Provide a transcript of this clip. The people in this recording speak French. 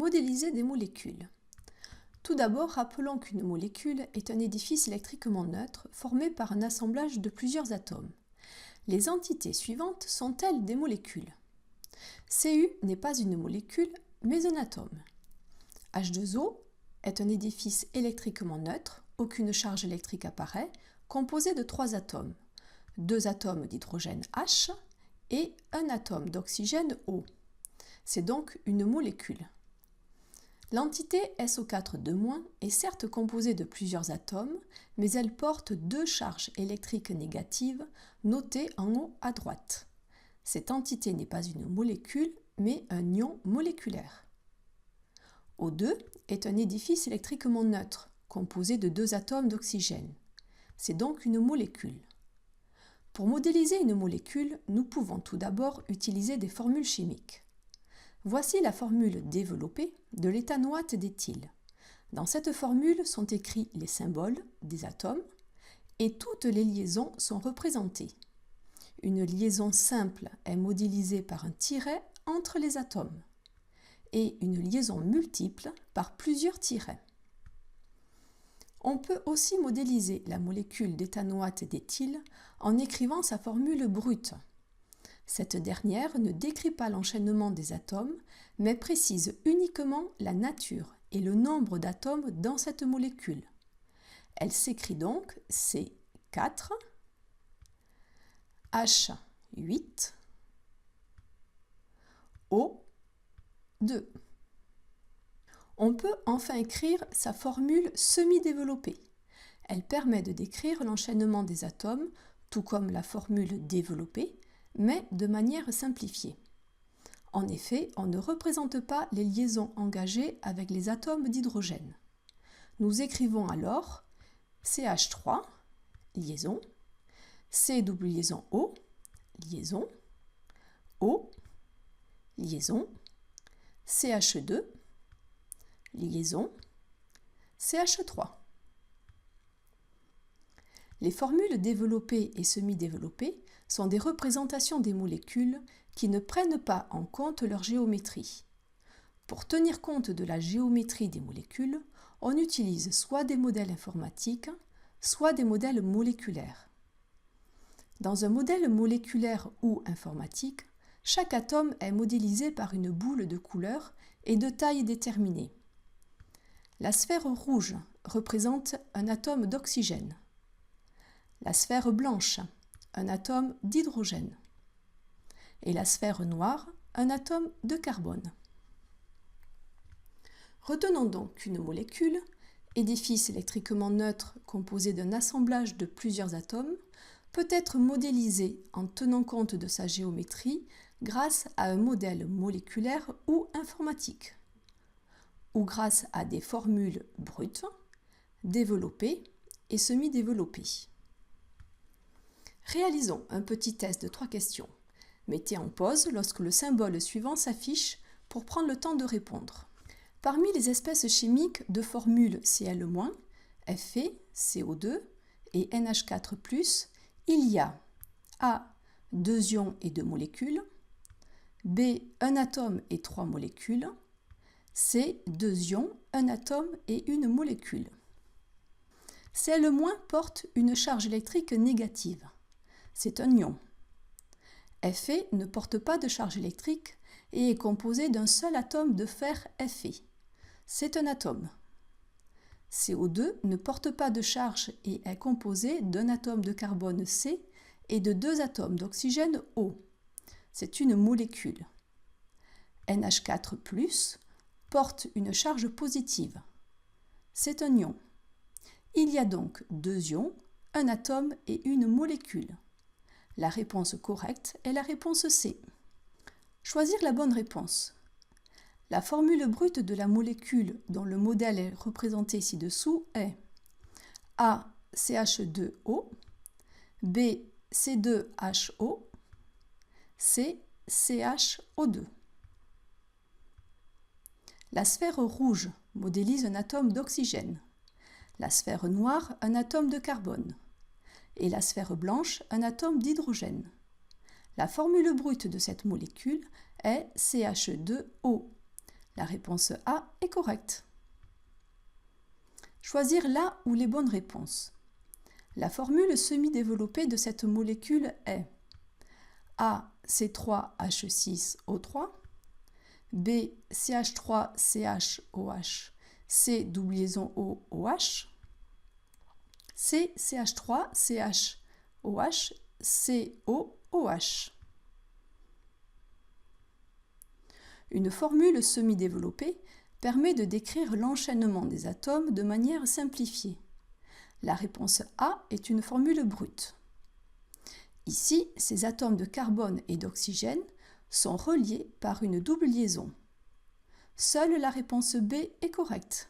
Modéliser des molécules. Tout d'abord, rappelons qu'une molécule est un édifice électriquement neutre formé par un assemblage de plusieurs atomes. Les entités suivantes sont-elles des molécules? Cu n'est pas une molécule, mais un atome. H2O est un édifice électriquement neutre, aucune charge électrique apparaît, composé de 3 atomes, 2 atomes d'hydrogène H et un atome d'oxygène O. C'est donc une molécule. L'entité SO4 est certes composée de plusieurs atomes, mais elle porte 2 charges électriques négatives notées en haut à droite. Cette entité n'est pas une molécule, mais un ion moléculaire. O2 est un édifice électriquement neutre, composé de 2 atomes d'oxygène. C'est donc une molécule. Pour modéliser une molécule, nous pouvons tout d'abord utiliser des formules chimiques. Voici la formule développée de l'éthanoate d'éthyle. Dans cette formule sont écrits les symboles des atomes et toutes les liaisons sont représentées. Une liaison simple est modélisée par un tiret entre les atomes et une liaison multiple par plusieurs tirets. On peut aussi modéliser la molécule d'éthanoate d'éthyle en écrivant sa formule brute. Cette dernière ne décrit pas l'enchaînement des atomes, mais précise uniquement la nature et le nombre d'atomes dans cette molécule. Elle s'écrit donc C4, H8, O2. On peut enfin écrire sa formule semi-développée. Elle permet de décrire l'enchaînement des atomes, tout comme la formule développée, mais de manière simplifiée. En effet, on ne représente pas les liaisons engagées avec les atomes d'hydrogène. Nous écrivons alors CH3, liaison, C double liaison O, liaison, O, liaison, CH2, liaison, CH3. Les formules développées et semi-développées sont des représentations des molécules qui ne prennent pas en compte leur géométrie. Pour tenir compte de la géométrie des molécules, on utilise soit des modèles informatiques, soit des modèles moléculaires. Dans un modèle moléculaire ou informatique, chaque atome est modélisé par une boule de couleur et de taille déterminée. La sphère rouge représente un atome d'oxygène. La sphère blanche, un atome d'hydrogène. Et la sphère noire, un atome de carbone. Retenons donc qu'une molécule, édifice électriquement neutre composé d'un assemblage de plusieurs atomes, peut être modélisée en tenant compte de sa géométrie grâce à un modèle moléculaire ou informatique, ou grâce à des formules brutes, développées et semi-développées. Réalisons un petit test de 3 questions. Mettez en pause lorsque le symbole suivant s'affiche pour prendre le temps de répondre. Parmi les espèces chimiques de formule Cl-, Fe, CO2 et NH4+, il y a A. 2 ions et 2 molécules, B. 1 atome et 3 molécules, C. 2 ions, 1 atome et 1 molécule. Cl- porte une charge électrique négative. C'est un ion. Fe ne porte pas de charge électrique et est composé d'un seul atome de fer Fe. C'est un atome. CO2 ne porte pas de charge et est composé d'un atome de carbone C et de 2 atomes d'oxygène O. C'est une molécule. NH4+, porte une charge positive. C'est un ion. Il y a donc 2 ions, un atome et une molécule. La réponse correcte est la réponse C. Choisir la bonne réponse. La formule brute de la molécule dont le modèle est représenté ci-dessous est A. CH2O, B. C2HO, C. CHO2. La sphère rouge modélise un atome d'oxygène, la sphère noire un atome de carbone et la sphère blanche un atome d'hydrogène. La formule brute de cette molécule est CH2O. La réponse A est correcte. Choisir la ou les bonnes réponses. La formule semi-développée de cette molécule est A, C3H6O3, B, CH3CHOH, C double liaison OOH, C, CH3CHOH, COOH. Une formule semi-développée permet de décrire l'enchaînement des atomes de manière simplifiée. La réponse A est une formule brute. Ici, ces atomes de carbone et d'oxygène sont reliés par une double liaison. Seule la réponse B est correcte.